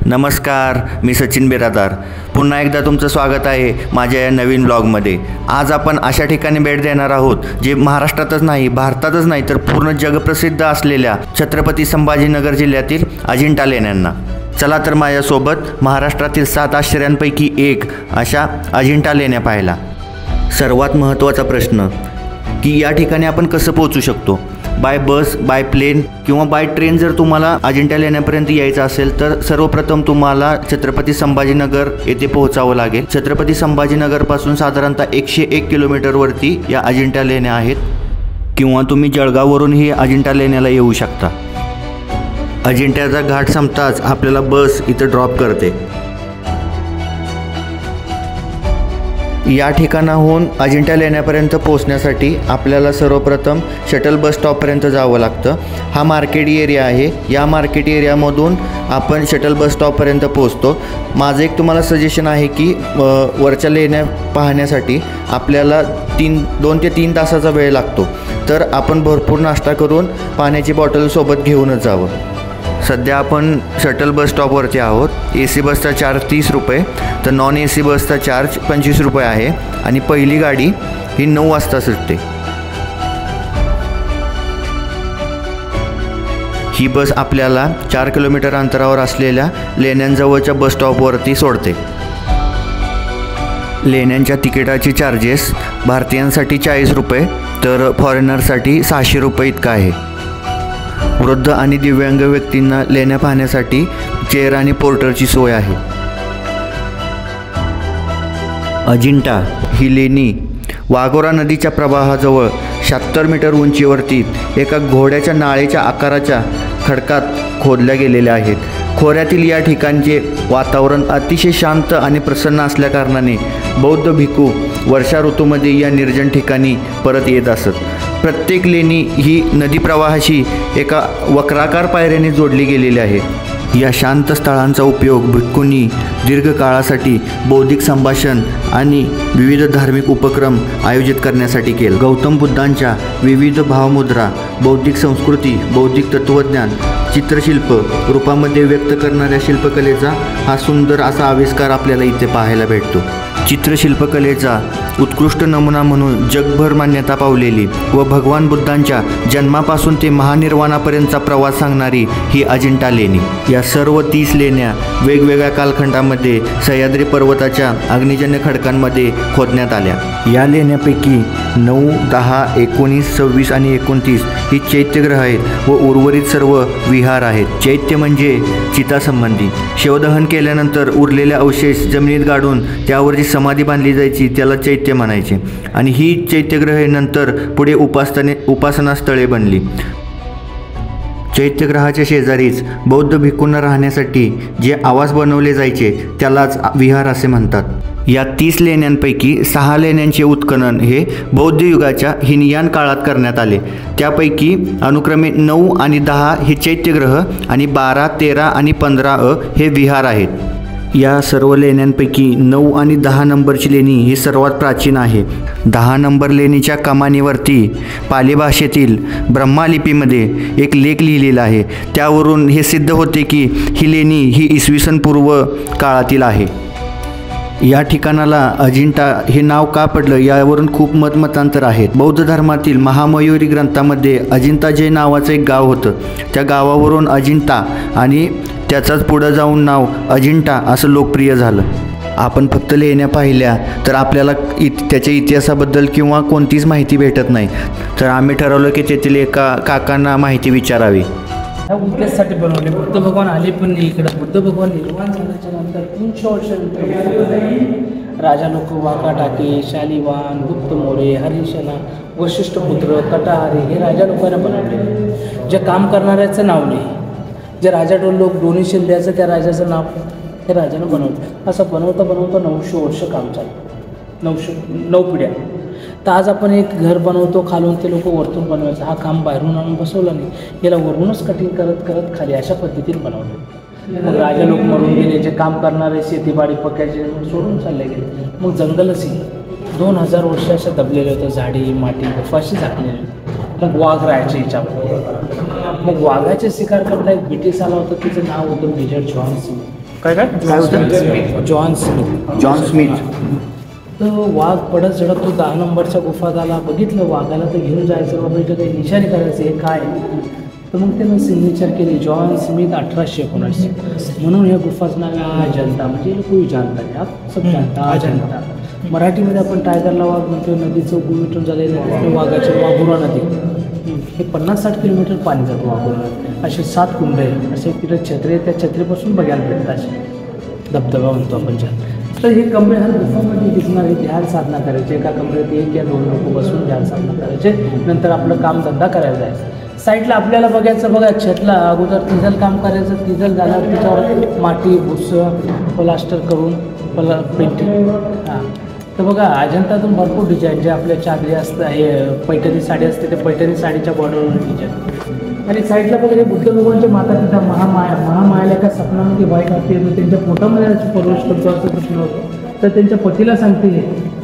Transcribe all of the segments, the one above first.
नमस्कार, मी सचिन बिरादार. पुन्हा एकदा तुमचं स्वागत आहे माझ्या या नवीन ब्लॉगमध्ये. आज आपण अशा ठिकाणी भेट देणार आहोत जे महाराष्ट्रातच नाही, भारतातच नाही तर पूर्ण जगप्रसिद्ध असलेल्या छत्रपती संभाजीनगर जिल्ह्यातील अजिंठा लेण्यांना. चला तर माझ्यासोबत महाराष्ट्रातील 7 आश्चर्यांपैकी एक अशा अजिंठा लेण्या पाहायला. सर्वात महत्त्वाचा प्रश्न की या ठिकाणी आपण कसं पोहोचू शकतो. बाय बस, बाय प्लेन किंवा बाय ट्रेन जर तुम्हाला अजिंठा लेण्यापर्यंत यायचं असेल तर सर्वप्रथम तुम्हाला छत्रपती संभाजीनगर येथे पोहोचावं लागेल. छत्रपती संभाजीनगरपासून साधारणतः 101 किलोमीटरवरती या अजिंठा लेण्या आहेत. किंवा तुम्ही जळगाववरूनही अजिंठा लेण्याला येऊ शकता. अजिंठ्याचा घाट संपताच आपल्याला बस इथं ड्रॉप करते. या ठिकाणाहून अजिंठा लेण्यापर्यंत पोहोचण्यासाठी आपल्याला सर्वप्रथम शटल बस स्टॉपपर्यंत जावं लागतं. हा मार्केट एरिया आहे. या मार्केट एरियामधून आपण शटल बस स्टॉपपर्यंत पोहोचतो. माझं एक तुम्हाला सजेशन आहे की वरच्या लेण्या पाहण्यासाठी आपल्याला 2 ते 3 तासाचा वेळ लागतो. तर आपण भरपूर नाश्ता करून पाण्याची बॉटल सोबत घेऊनच जावं. सध्या आपण शटल बस स्टॉपवरती आहोत. AC बसचा चार्ज 30 रुपये तर नॉन AC बसचा चार्ज 25 रुपये आहे. आणि पहिली गाडी ही 9 वाजता सुटते. ही बस आपल्याला 4 किलोमीटर अंतरावर असलेल्या लेण्यांजवळच्या बस स्टॉपवरती सोडते. लेण्यांच्या तिकिटाचे चार्जेस भारतीयांसाठी 40 रुपये तर फॉरेनरसाठी 600 रुपये इतका आहे. वृद्ध आणि दिव्यांग व्यक्तींना लेण्या पाहण्यासाठी चेअर आणि पोर्टरची सोय आहे. अजिंठा ही लेणी वाघोरा नदीच्या प्रवाहाजवळ 76 मीटर उंचीवरती एका घोड्याच्या नाळेच्या आकाराच्या खडकात खोदल्या गेलेल्या आहेत. खोऱ्यातील या ठिकाणचे वातावरण अतिशय शांत आणि प्रसन्न असल्याकारणाने बौद्ध भिक्खू वर्षा ऋतूमध्ये या निर्जन ठिकाणी परत येत असत. प्रत्येक लेणी ही नदी प्रवाहाशी एका वक्राकार पायऱ्याने जोडली गेलेली आहे. या शांत स्थळांचा उपयोग भिक्खूंनी दीर्घकाळासाठी बौद्धिक संभाषण आणि विविध धार्मिक उपक्रम आयोजित करण्यासाठी केले. गौतम बुद्धांच्या विविध भावमुद्रा, बौद्धिक संस्कृती, बौद्धिक तत्त्वज्ञान, चित्रशिल्प रूपामध्ये व्यक्त करणाऱ्या शिल्पकलेचा हा सुंदर असा आविष्कार आपल्याला इथे पाहायला भेटतो. चित्रशिल्पकलेचा उत्कृष्ट नमुना म्हणून जगभर मान्यता पावलेली व भगवान बुद्धांच्या जन्मापासून ते महानिर्वाणापर्यंतचा प्रवास सांगणारी ही अजिंठा लेणी. या सर्व 30 लेण्या वेगवेगळ्या कालखंडामध्ये सह्याद्री पर्वताच्या अग्निजन्य खडकांमध्ये खोदण्यात आल्या. या लेण्यापैकी 9, 10, 19, 26 आणि 29 ही चैत्यग्रह आहेत व उर्वरित सर्व विहार आहेत. चैत्य म्हणजे चितासंबंधी. शिवदहन केल्यानंतर उरलेले अवशेष जमिनीत गाडून त्यावर जी समाधी बांधली जायची त्याला चैत्य म्हणायचे. आणि ही चैत्यग्रहे नंतर पुढे उपासनास्थळे बनली. चैत्यग्रहाच्या शेजारीच बौद्ध भिक्खूंना राहण्यासाठी जे आवास बनवले जायचे त्यालाच विहार असे म्हणतात. या 30 लेण्यांपैकी 6 लेण्यांचे उत्खनन हे बौद्ध युगाच्या हिनयान काळात करण्यात आले. त्यापैकी अनुक्रमे 9 आणि 10 हे चैत्यग्रह आणि 12, 13 आणि 15 हे विहार आहेत. या सर्व लेण्यांपैकी 9 आणि 10 नंबरची लेणी ही सर्वात प्राचीन आहे. 10 नंबर लेणीच्या कमानीवरती पाली भाषेतील ब्रह्मालिपीमध्ये एक लेख लिहिलेला आहे. त्यावरून हे सिद्ध होते की ही लेणी ही इसवी पूर्व काळातील आहे. या ठिकाणाला अजिंठा हे नाव का पडलं यावरून खूप मतमतांतर आहेत. बौद्ध धर्मातील महामयुरी ग्रंथामध्ये अजिंताजय नावाचं एक गाव होतं. त्या गावावरून अजिंठा आणि त्याचाच पुढं जाऊन नाव अजिंठा असं लोकप्रिय झालं. आपण फक्त लेण्या पाहिल्या तर आपल्याला त्याच्या इतिहासाबद्दल किंवा कोणतीच माहिती भेटत नाही. तर आम्ही ठरवलं की तेथील एका काकांना माहिती विचारावी. ह्या उद्देशासाठी बनवले. बुद्ध भगवान आले पण नाही इकडं. बुद्ध भगवान निर्माण झाल्याच्या नंतर 300 वर्षानंतर राजा लोक वाकाटाके, शालिवाहन, गुप्त मोरे, हरिशना, वशिष्ठपुत्र, कटाहारी हे राजा लोकांना बनवले. जे काम करणाऱ्याचं नाव नाही, जे राजा लोक दोन्ही शिंद्याचं त्या राजाचं नाव हे राजानं बनवलं. असं बनवता बनवता 900 वर्ष काम चालतं. 9 पिढ्या. तर आज आपण एक घर बनवतो खालून ते लोक वरतून बनवायचं. हा काम बाहेरून आणून बसवलं नाही, याला वरूनच कटिंग करत करत खाली अशा पद्धतीने बनवलं. मग राजा लोक मरून गेले. जे काम करणारे शेतीबाडी पक्याचे सोडून चालले गेले. मग जंगलच 2000 वर्ष अशा दबलेले होतं. झाडी माती बर्फाशी झाकलेली. मग वाघ राहायचे याच्यामध्ये. मग वाघाचे शिकार करता एक ब्रिटिश आला होता. तिचं नाव होतं मेजर जॉन सिंग. काय होतं? John Smith. John Smith. तर वाघ पडत चढत तो 10 नंबरच्या गुफात आला. बघितलं वाघाला तर घेऊन जायचं बाबा, इथं काही निशाणी करायचं हे काय. तर मग त्यानं सिग्नेचर केली जॉन स्मिथ 1879. म्हणून या गुफाचं नाव आहे अजंता. म्हणजे कोई जानता है, आप सब जानता अजंता. मराठीमध्ये आपण टायगरला वाघ म्हणतो. नदीचं उगम झालेलं वाघाचे वाघोरा नदी. हे 50-60 किलोमीटर पाणी जातं वाघोरा. असे 7 कुंड आहे. असे तिथं छत्री आहे, त्या छत्रीपासून बघायला भेटतात. असे धबधबा म्हणतो आपण ज्या. तर हे कमरे हर गुफामध्ये दिसणार आहे. ध्यान साधना करायचे. एका कमरेत 1 या 2 लोक बसून ध्यान साधना करायचे. नंतर आपलं कामधंदा करायला जायचं. साईडला आपल्याला बघायचं बघा छतला अगोदर तिजल काम करायचं. तिजल झाल्यावर त्याच्यावर माती भुसं प्लास्टर करून पेंटिंग. हां, तर बघा अजंतातून भरपूर डिझाईन जे आपल्या चादरी असतं हे पैठणी साडी असते त्या पैठणी साडीच्या बॉर्डरवर डिझाईन. आणि साईडला बघा हे बुद्ध भगवानचे माता पिता महामायाला एका सपनामध्ये वाईट असते. त्यांच्या पोटामध्ये प्रवेश करतो असं प्रश्न होतो. तर त्यांच्या पतीला सांगते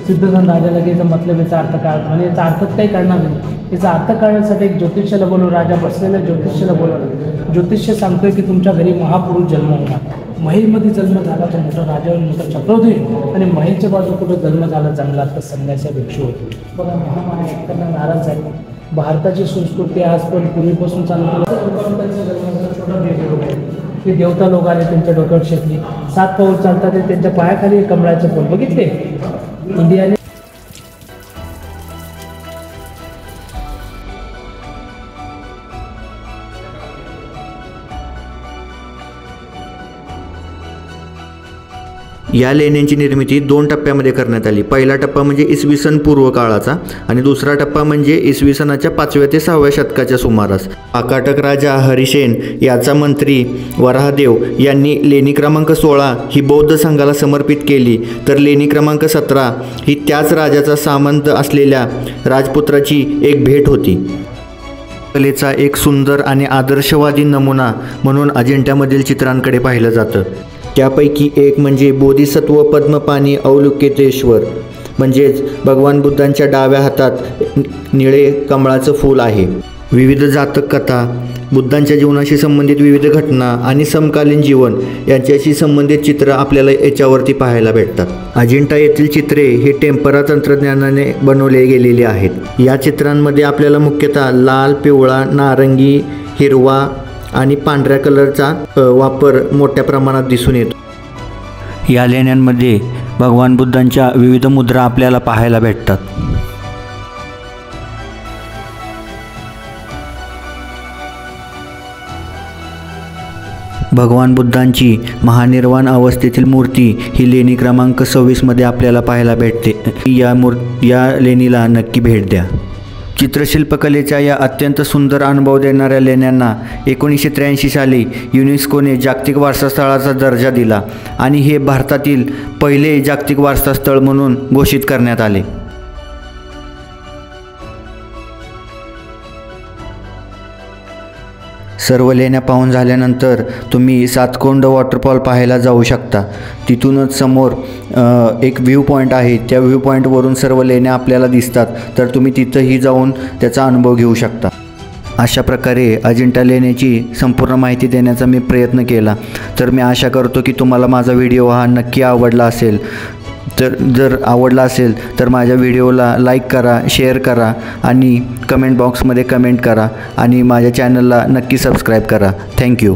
सिद्धगंध राजाला की याचा मतलब याचा अर्थ काय. म्हणजे याचा अर्थच काही कळणार नाही. याचा अर्थ कळण्यासाठी एक ज्योतिष्याला बोलवलं. राजा बसलेल्या ज्योतिष्याला बोलवलं. ज्योतिष्य सांगतोय की तुमच्या घरी महापुरुष जन्म होणार. महेलमध्ये जन्म झाला तर मोठा राजा मोठा चक्रवर्ती होईल. आणि महेलच्या बाजू कुठं जन्म झाला चांगला तर संन्यासा भिक्षू होतो. बघा महामाया त्यांना नाराज आहे. भारताची संस्कृती आज पण पूर्वीपासून चालू ते देवता लोक आले त्यांच्या डोक्यावर शेकली. 7 पाऊल चालतात ते त्यांच्या पायाखाली कमळाचे फूल बघितले. इंडियाने या लेण्यांची निर्मिती 2 टप्प्यामध्ये करण्यात आली. पहिला टप्पा म्हणजे इसवी सन पूर्व काळाचा आणि दुसरा टप्पा म्हणजे इसवी सनाच्या 5व्या ते 6व्या शतकाच्या सुमारास. वाकाटक राजा हरिसेन याचा मंत्री वराहदेव यांनी लेणी क्रमांक 16 ही बौद्ध संघाला समर्पित केली. तर लेणी क्रमांक 17 ही त्याच राजाचा सामंत असलेल्या राजपुत्राची एक भेट होती. कलेचा एक सुंदर आणि आदर्शवादी नमुना म्हणून अजिंठ्यामधील चित्रांकडे पाहिलं जातं. त्यापैकी एक म्हणजे बोधिसत्व पद्मपाणी अवलोकितेश्वर म्हणजेच भगवान बुद्धांच्या डाव्या हातात निळे कमळाचं फूल आहे. विविध जातक कथा, बुद्धांच्या जीवनाशी संबंधित विविध घटना आणि समकालीन जीवन यांच्याशी संबंधित चित्र आपल्याला याच्यावरती पाहायला भेटतात. अजिंठा येथील चित्रे हे टेम्परा तंत्रज्ञानाने बनवले गेलेली आहेत. या चित्रांमध्ये आपल्याला मुख्यतः लाल, पिवळा, नारंगी, हिरवा आणि पांढऱ्या कलरचा वापर मोठ्या प्रमाणात दिसून येतो. या लेण्यांमध्ये भगवान बुद्धांच्या विविध मुद्रा आपल्याला पाहायला भेटतात. भगवान बुद्धांची महानिर्वाण अवस्थेतील मूर्ती ही लेणी क्रमांक 26मध्ये आपल्याला पाहायला भेटते. या लेणीला नक्की भेट द्या. चित्रशिल्पकलेच्या या अत्यंत सुंदर अनुभव देणाऱ्या लेण्यांना 1983 साली युनेस्कोने जागतिक वारसास्थळाचा दर्जा दिला आणि हे भारतातील पहिले जागतिक वारसास्थळ म्हणून घोषित करण्यात आले. सर्व लेण्या पाहून झाल्यानंतर तुम्ही सातकोंड वॉटरफॉल पाहायला जाऊ शकता. तिथूनच समोर एक व्ह्यू पॉईंट आहे. त्या व्ह्यू पॉईंटवरून सर्व लेण्या आपल्याला दिसतात. तर तुम्ही तिथंही जाऊन त्याचा अनुभव घेऊ शकता. अशा प्रकारे अजिंठा लेण्याची संपूर्ण माहिती देण्याचा मी प्रयत्न केला. तर मी आशा करतो की तुम्हाला माझा व्हिडिओ हा नक्की आवडला असेल. तर जर आवडला असेल तर माझ्या व्हिडिओला लाईक करा, शेअर करा आणि कमेंट बॉक्समध्ये कमेंट करा आणि माझ्या चॅनलला नक्की सबस्क्राईब करा. थँक्यू.